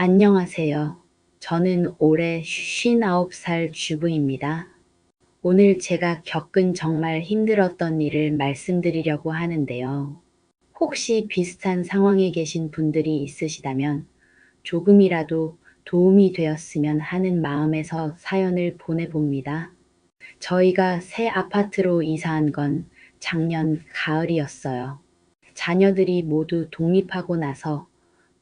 안녕하세요. 저는 올해 59살 주부입니다. 오늘 제가 겪은 정말 힘들었던 일을 말씀드리려고 하는데요. 혹시 비슷한 상황에 계신 분들이 있으시다면 조금이라도 도움이 되었으면 하는 마음에서 사연을 보내봅니다. 저희가 새 아파트로 이사한 건 작년 가을이었어요. 자녀들이 모두 독립하고 나서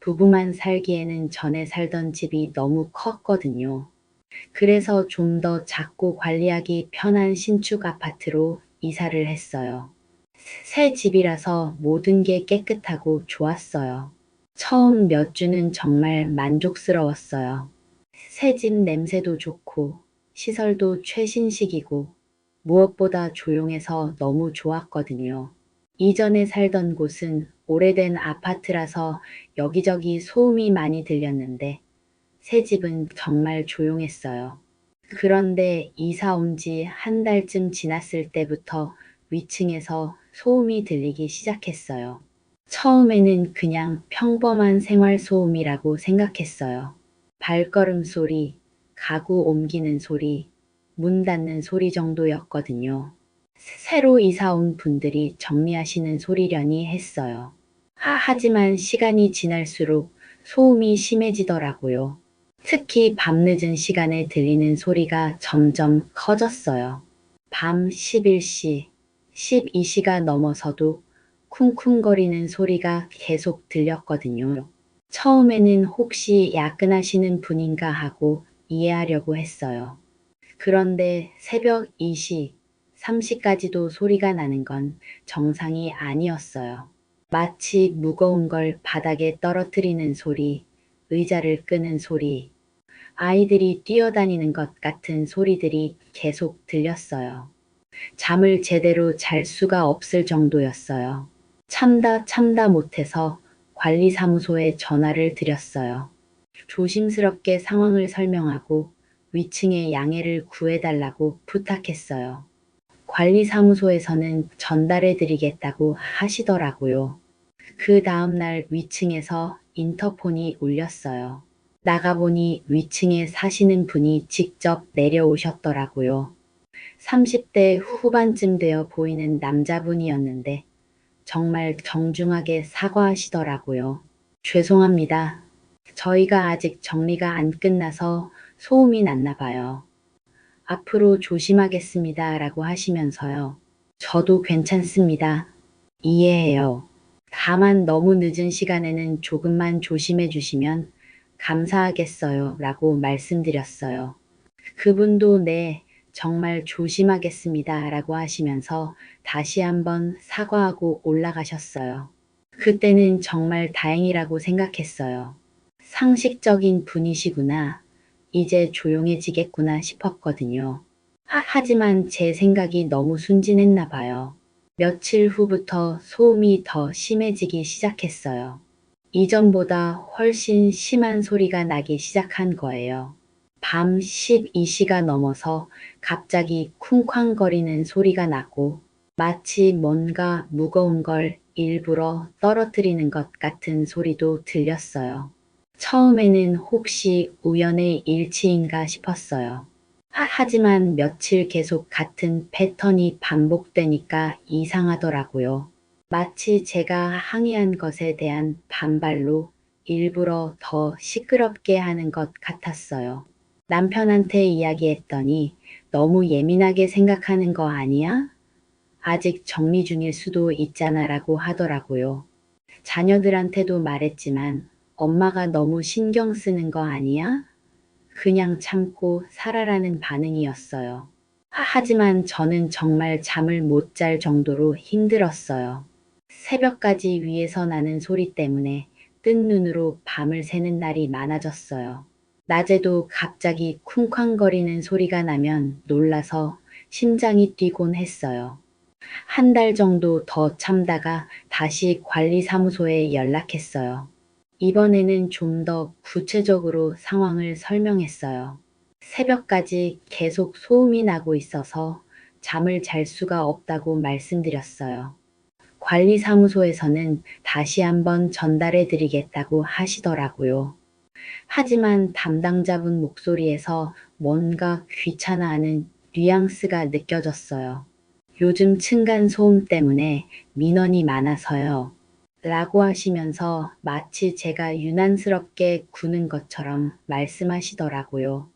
부부만 살기에는 전에 살던 집이 너무 컸거든요. 그래서 좀 더 작고 관리하기 편한 신축 아파트로 이사를 했어요. 새 집이라서 모든 게 깨끗하고 좋았어요. 처음 몇 주는 정말 만족스러웠어요. 새 집 냄새도 좋고 시설도 최신식이고 무엇보다 조용해서 너무 좋았거든요. 이전에 살던 곳은 오래된 아파트라서 여기저기 소음이 많이 들렸는데 새 집은 정말 조용했어요. 그런데 이사 온 지 한 달쯤 지났을 때부터 위층에서 소음이 들리기 시작했어요. 처음에는 그냥 평범한 생활 소음이라고 생각했어요. 발걸음 소리, 가구 옮기는 소리, 문 닫는 소리 정도였거든요. 새로 이사 온 분들이 정리하시는 소리려니 했어요. 하지만 시간이 지날수록 소음이 심해지더라고요. 특히 밤늦은 시간에 들리는 소리가 점점 커졌어요. 밤 11시, 12시가 넘어서도 쿵쿵거리는 소리가 계속 들렸거든요. 처음에는 혹시 야근하시는 분인가 하고 이해하려고 했어요. 그런데 새벽 2시, 3시까지도 소리가 나는 건 정상이 아니었어요. 마치 무거운 걸 바닥에 떨어뜨리는 소리, 의자를 끄는 소리, 아이들이 뛰어다니는 것 같은 소리들이 계속 들렸어요. 잠을 제대로 잘 수가 없을 정도였어요. 참다 못해서 관리사무소에 전화를 드렸어요. 조심스럽게 상황을 설명하고 위층에 양해를 구해달라고 부탁했어요. 관리사무소에서는 전달해드리겠다고 하시더라고요. 그 다음날 위층에서 인터폰이 울렸어요. 나가보니 위층에 사시는 분이 직접 내려오셨더라고요. 30대 후반쯤 되어 보이는 남자분이었는데 정말 정중하게 사과하시더라고요. 죄송합니다. 저희가 아직 정리가 안 끝나서 소음이 났나 봐요. 앞으로 조심하겠습니다. 라고 하시면서요. 저도 괜찮습니다. 이해해요. 다만 너무 늦은 시간에는 조금만 조심해 주시면 감사하겠어요. 라고 말씀드렸어요. 그분도 네, 정말 조심하겠습니다. 라고 하시면서 다시 한번 사과하고 올라가셨어요. 그때는 정말 다행이라고 생각했어요. 상식적인 분이시구나. 이제 조용해지겠구나 싶었거든요. 하지만 제 생각이 너무 순진했나 봐요. 며칠 후부터 소음이 더 심해지기 시작했어요. 이전보다 훨씬 심한 소리가 나기 시작한 거예요. 밤 12시가 넘어서 갑자기 쿵쾅거리는 소리가 나고 마치 뭔가 무거운 걸 일부러 떨어뜨리는 것 같은 소리도 들렸어요. 처음에는 혹시 우연의 일치인가 싶었어요. 하지만 며칠 계속 같은 패턴이 반복되니까 이상하더라고요. 마치 제가 항의한 것에 대한 반발로 일부러 더 시끄럽게 하는 것 같았어요. 남편한테 이야기했더니 너무 예민하게 생각하는 거 아니야? 아직 정리 중일 수도 있잖아 라고 하더라고요. 자녀들한테도 말했지만 엄마가 너무 신경 쓰는 거 아니야? 그냥 참고 살아라는 반응이었어요. 하지만 저는 정말 잠을 못 잘 정도로 힘들었어요. 새벽까지 위에서 나는 소리 때문에 뜬 눈으로 밤을 새는 날이 많아졌어요. 낮에도 갑자기 쿵쾅거리는 소리가 나면 놀라서 심장이 뛰곤 했어요. 한 달 정도 더 참다가 다시 관리사무소에 연락했어요. 이번에는 좀 더 구체적으로 상황을 설명했어요. 새벽까지 계속 소음이 나고 있어서 잠을 잘 수가 없다고 말씀드렸어요. 관리사무소에서는 다시 한번 전달해 드리겠다고 하시더라고요. 하지만 담당자분 목소리에서 뭔가 귀찮아하는 뉘앙스가 느껴졌어요. 요즘 층간소음 때문에 민원이 많아서요. 라고 하시면서 마치 제가 유난스럽게 구는 것처럼 말씀하시더라고요.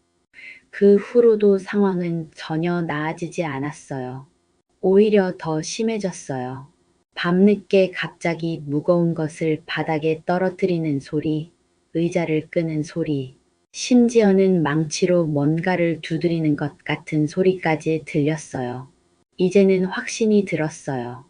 그 후로도 상황은 전혀 나아지지 않았어요. 오히려 더 심해졌어요. 밤늦게 갑자기 무거운 것을 바닥에 떨어뜨리는 소리, 의자를 끄는 소리, 심지어는 망치로 뭔가를 두드리는 것 같은 소리까지 들렸어요. 이제는 확신이 들었어요.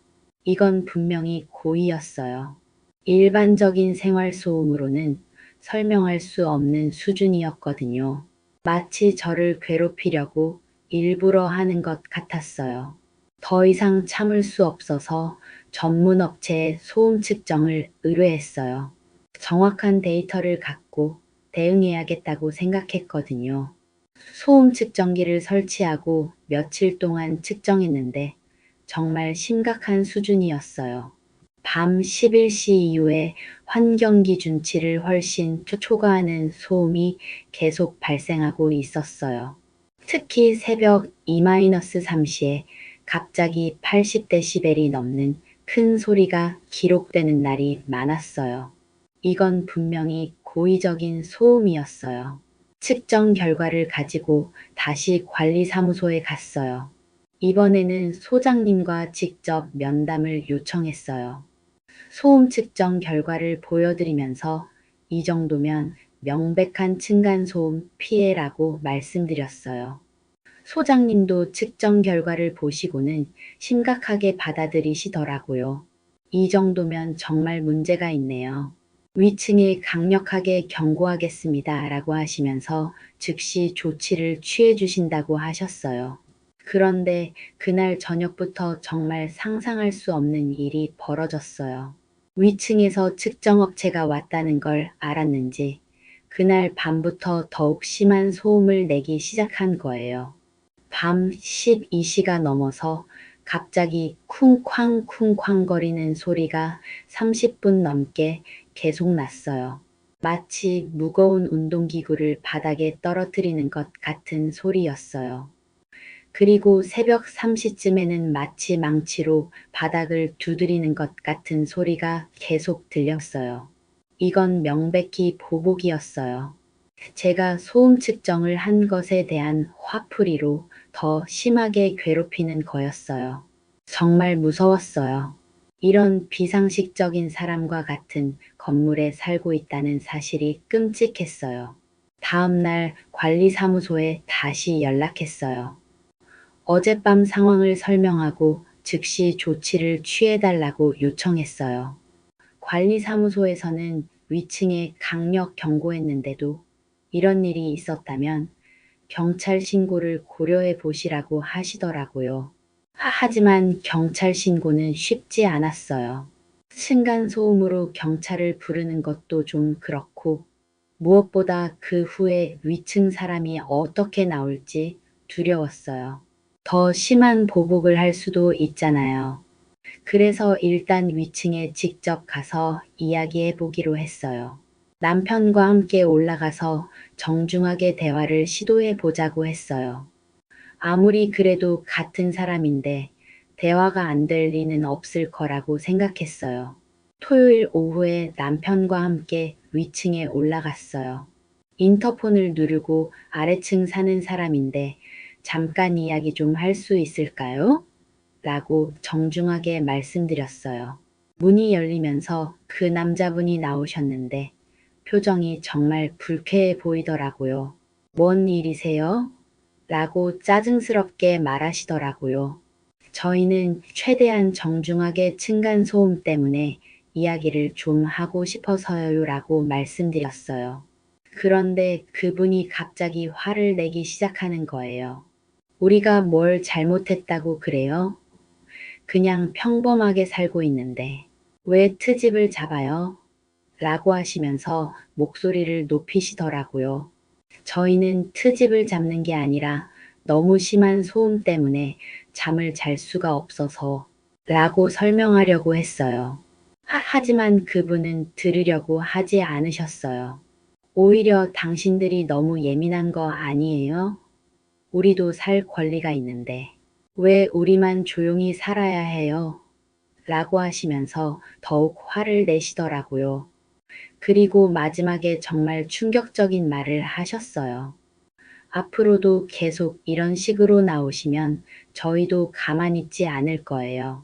이건 분명히 고의였어요. 일반적인 생활소음으로는 설명할 수 없는 수준이었거든요. 마치 저를 괴롭히려고 일부러 하는 것 같았어요. 더 이상 참을 수 없어서 전문 업체에 소음 측정을 의뢰했어요. 정확한 데이터를 갖고 대응해야겠다고 생각했거든요. 소음 측정기를 설치하고 며칠 동안 측정했는데 정말 심각한 수준이었어요. 밤 11시 이후에 환경 기준치를 훨씬 초과하는 소음이 계속 발생하고 있었어요. 특히 새벽 2-3시에 갑자기 80데시벨이 넘는 큰 소리가 기록되는 날이 많았어요. 이건 분명히 고의적인 소음이었어요. 측정 결과를 가지고 다시 관리사무소에 갔어요. 이번에는 소장님과 직접 면담을 요청했어요. 소음 측정 결과를 보여드리면서 이 정도면 명백한 층간소음 피해라고 말씀드렸어요. 소장님도 측정 결과를 보시고는 심각하게 받아들이시더라고요. 이 정도면 정말 문제가 있네요. 위층에 강력하게 경고하겠습니다. 라고 하시면서 즉시 조치를 취해 주신다고 하셨어요. 그런데 그날 저녁부터 정말 상상할 수 없는 일이 벌어졌어요. 위층에서 측정업체가 왔다는 걸 알았는지 그날 밤부터 더욱 심한 소음을 내기 시작한 거예요. 밤 12시가 넘어서 갑자기 쿵쾅쿵쾅 거리는 소리가 30분 넘게 계속 났어요. 마치 무거운 운동기구를 바닥에 떨어뜨리는 것 같은 소리였어요. 그리고 새벽 3시쯤에는 마치 망치로 바닥을 두드리는 것 같은 소리가 계속 들렸어요. 이건 명백히 보복이었어요. 제가 소음 측정을 한 것에 대한 화풀이로 더 심하게 괴롭히는 거였어요. 정말 무서웠어요. 이런 비상식적인 사람과 같은 건물에 살고 있다는 사실이 끔찍했어요. 다음 날 관리사무소에 다시 연락했어요. 어젯밤 상황을 설명하고 즉시 조치를 취해달라고 요청했어요. 관리사무소에서는 위층에 강력 경고했는데도 이런 일이 있었다면 경찰 신고를 고려해 보시라고 하시더라고요. 하지만 경찰 신고는 쉽지 않았어요. 층간소음으로 경찰을 부르는 것도 좀 그렇고 무엇보다 그 후에 위층 사람이 어떻게 나올지 두려웠어요. 더 심한 보복을 할 수도 있잖아요. 그래서 일단 위층에 직접 가서 이야기해 보기로 했어요. 남편과 함께 올라가서 정중하게 대화를 시도해 보자고 했어요. 아무리 그래도 같은 사람인데 대화가 안 될 리는 없을 거라고 생각했어요. 토요일 오후에 남편과 함께 위층에 올라갔어요. 인터폰을 누르고 아래층 사는 사람인데 잠깐 이야기 좀 할 수 있을까요? 라고 정중하게 말씀드렸어요. 문이 열리면서 그 남자분이 나오셨는데 표정이 정말 불쾌해 보이더라고요. 뭔 일이세요? 라고 짜증스럽게 말하시더라고요. 저희는 최대한 정중하게 층간소음 때문에 이야기를 좀 하고 싶어서요 라고 말씀드렸어요. 그런데 그분이 갑자기 화를 내기 시작하는 거예요. 우리가 뭘 잘못했다고 그래요? 그냥 평범하게 살고 있는데 왜 트집을 잡아요? 라고 하시면서 목소리를 높이시더라고요. 저희는 트집을 잡는 게 아니라 너무 심한 소음 때문에 잠을 잘 수가 없어서 라고 설명하려고 했어요. 하지만 그분은 들으려고 하지 않으셨어요. 오히려 당신들이 너무 예민한 거 아니에요? 우리도 살 권리가 있는데 왜 우리만 조용히 살아야 해요? 라고 하시면서 더욱 화를 내시더라고요. 그리고 마지막에 정말 충격적인 말을 하셨어요. 앞으로도 계속 이런 식으로 나오시면 저희도 가만히 있지 않을 거예요.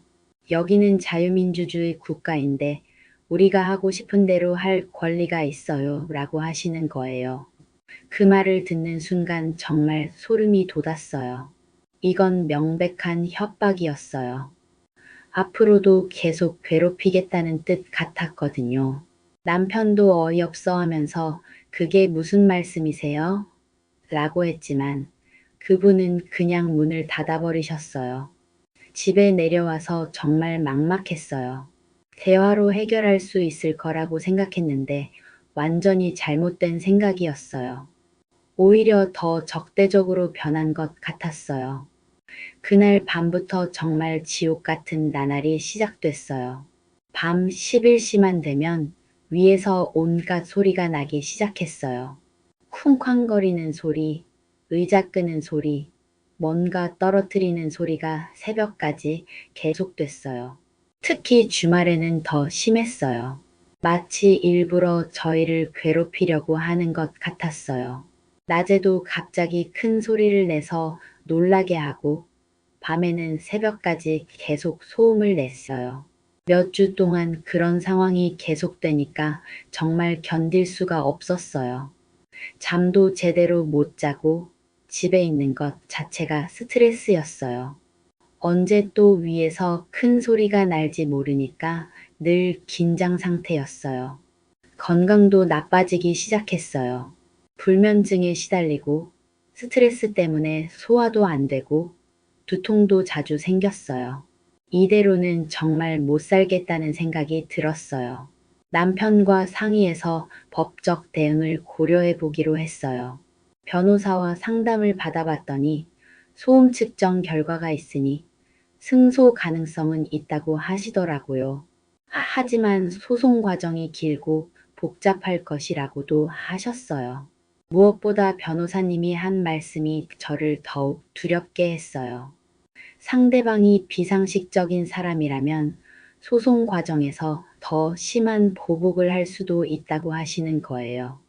여기는 자유민주주의 국가인데 우리가 하고 싶은 대로 할 권리가 있어요. 라고 하시는 거예요. 그 말을 듣는 순간 정말 소름이 돋았어요. 이건 명백한 협박이었어요. 앞으로도 계속 괴롭히겠다는 뜻 같았거든요. 남편도 어이없어 하면서 그게 무슨 말씀이세요? 라고 했지만 그분은 그냥 문을 닫아버리셨어요. 집에 내려와서 정말 막막했어요. 대화로 해결할 수 있을 거라고 생각했는데 완전히 잘못된 생각이었어요. 오히려 더 적대적으로 변한 것 같았어요. 그날 밤부터 정말 지옥 같은 나날이 시작됐어요. 밤 11시만 되면 위에서 온갖 소리가 나기 시작했어요. 쿵쾅거리는 소리, 의자 끄는 소리, 뭔가 떨어뜨리는 소리가 새벽까지 계속됐어요. 특히 주말에는 더 심했어요. 마치 일부러 저희를 괴롭히려고 하는 것 같았어요. 낮에도 갑자기 큰 소리를 내서 놀라게 하고 밤에는 새벽까지 계속 소음을 냈어요. 몇 주 동안 그런 상황이 계속되니까 정말 견딜 수가 없었어요. 잠도 제대로 못 자고 집에 있는 것 자체가 스트레스였어요. 언제 또 위에서 큰 소리가 날지 모르니까 늘 긴장 상태였어요. 건강도 나빠지기 시작했어요. 불면증에 시달리고 스트레스 때문에 소화도 안 되고 두통도 자주 생겼어요. 이대로는 정말 못 살겠다는 생각이 들었어요. 남편과 상의해서 법적 대응을 고려해 보기로 했어요. 변호사와 상담을 받아봤더니 소음 측정 결과가 있으니 승소 가능성은 있다고 하시더라고요. 하지만 소송 과정이 길고 복잡할 것이라고도 하셨어요. 무엇보다 변호사님이 한 말씀이 저를 더욱 두렵게 했어요. 상대방이 비상식적인 사람이라면 소송 과정에서 더 심한 보복을 할 수도 있다고 하시는 거예요.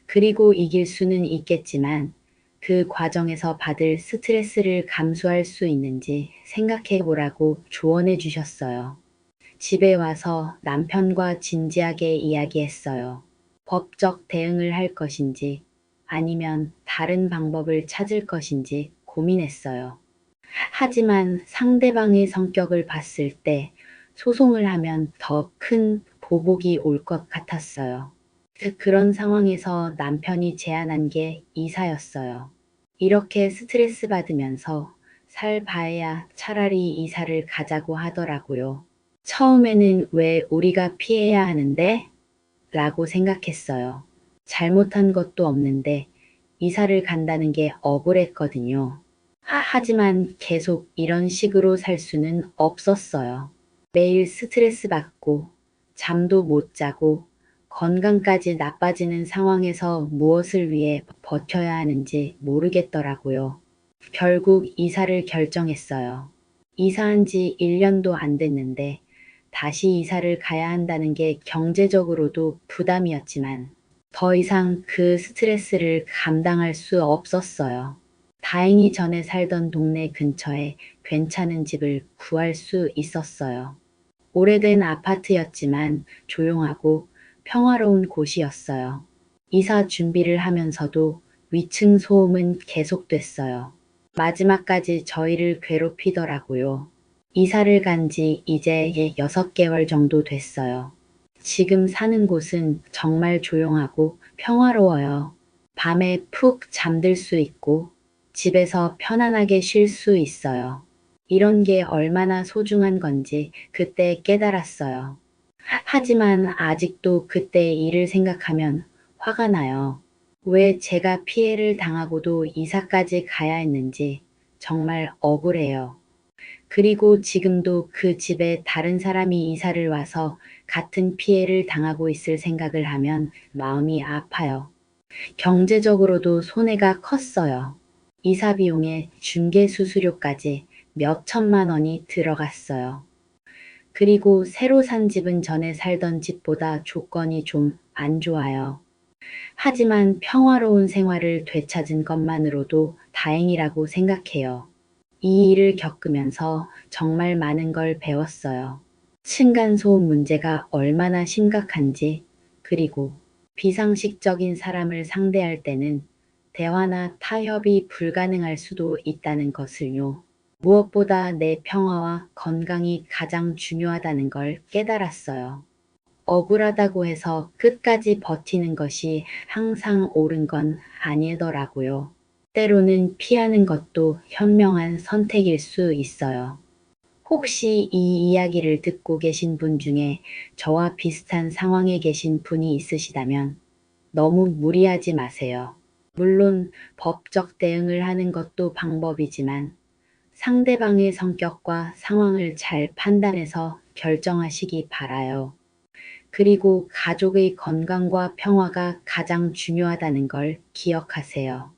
그리고 이길 수는 있겠지만 그 과정에서 받을 스트레스를 감수할 수 있는지 생각해 보라고 조언해 주셨어요. 집에 와서 남편과 진지하게 이야기했어요. 법적 대응을 할 것인지 아니면 다른 방법을 찾을 것인지 고민했어요. 하지만 상대방의 성격을 봤을 때 소송을 하면 더 큰 보복이 올 것 같았어요. 그런 상황에서 남편이 제안한 게 이사였어요. 이렇게 스트레스 받으면서 살 바에야 차라리 이사를 가자고 하더라고요. 처음에는 왜 우리가 피해야 하는데? 라고 생각했어요. 잘못한 것도 없는데 이사를 간다는 게 억울했거든요. 하지만 계속 이런 식으로 살 수는 없었어요. 매일 스트레스 받고 잠도 못 자고 건강까지 나빠지는 상황에서 무엇을 위해 버텨야 하는지 모르겠더라고요. 결국 이사를 결정했어요. 이사한 지 1년도 안 됐는데 다시 이사를 가야 한다는 게 경제적으로도 부담이었지만 더 이상 그 스트레스를 감당할 수 없었어요. 다행히 전에 살던 동네 근처에 괜찮은 집을 구할 수 있었어요. 오래된 아파트였지만 조용하고 평화로운 곳이었어요. 이사 준비를 하면서도 위층 소음은 계속됐어요. 마지막까지 저희를 괴롭히더라고요. 이사를 간 지 이제 6개월 정도 됐어요. 지금 사는 곳은 정말 조용하고 평화로워요. 밤에 푹 잠들 수 있고 집에서 편안하게 쉴 수 있어요. 이런 게 얼마나 소중한 건지 그때 깨달았어요. 하지만 아직도 그때의 일을 생각하면 화가 나요. 왜 제가 피해를 당하고도 이사까지 가야 했는지 정말 억울해요. 그리고 지금도 그 집에 다른 사람이 이사를 와서 같은 피해를 당하고 있을 생각을 하면 마음이 아파요. 경제적으로도 손해가 컸어요. 이사 비용에 중개 수수료까지 몇 천만 원이 들어갔어요. 그리고 새로 산 집은 전에 살던 집보다 조건이 좀 안 좋아요. 하지만 평화로운 생활을 되찾은 것만으로도 다행이라고 생각해요. 이 일을 겪으면서 정말 많은 걸 배웠어요. 층간소음 문제가 얼마나 심각한지, 그리고 비상식적인 사람을 상대할 때는 대화나 타협이 불가능할 수도 있다는 것을요. 무엇보다 내 평화와 건강이 가장 중요하다는 걸 깨달았어요. 억울하다고 해서 끝까지 버티는 것이 항상 옳은 건 아니더라고요. 때로는 피하는 것도 현명한 선택일 수 있어요. 혹시 이 이야기를 듣고 계신 분 중에 저와 비슷한 상황에 계신 분이 있으시다면 너무 무리하지 마세요. 물론 법적 대응을 하는 것도 방법이지만 상대방의 성격과 상황을 잘 판단해서 결정하시기 바라요. 그리고 가족의 건강과 평화가 가장 중요하다는 걸 기억하세요.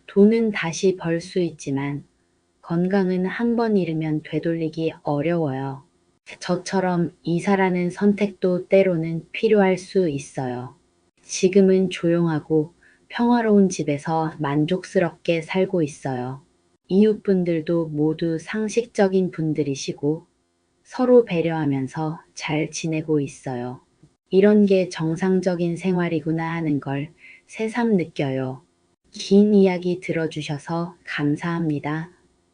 돈은 다시 벌 수 있지만 건강은 한 번 잃으면 되돌리기 어려워요. 저처럼 이사라는 선택도 때로는 필요할 수 있어요. 지금은 조용하고 평화로운 집에서 만족스럽게 살고 있어요. 이웃분들도 모두 상식적인 분들이시고 서로 배려하면서 잘 지내고 있어요. 이런 게 정상적인 생활이구나 하는 걸 새삼 느껴요. 긴 이야기 들어주셔서 감사합니다.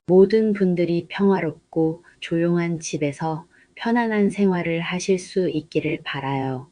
모든 분들이 평화롭고 조용한 집에서 편안한 생활을 하실 수 있기를 바라요.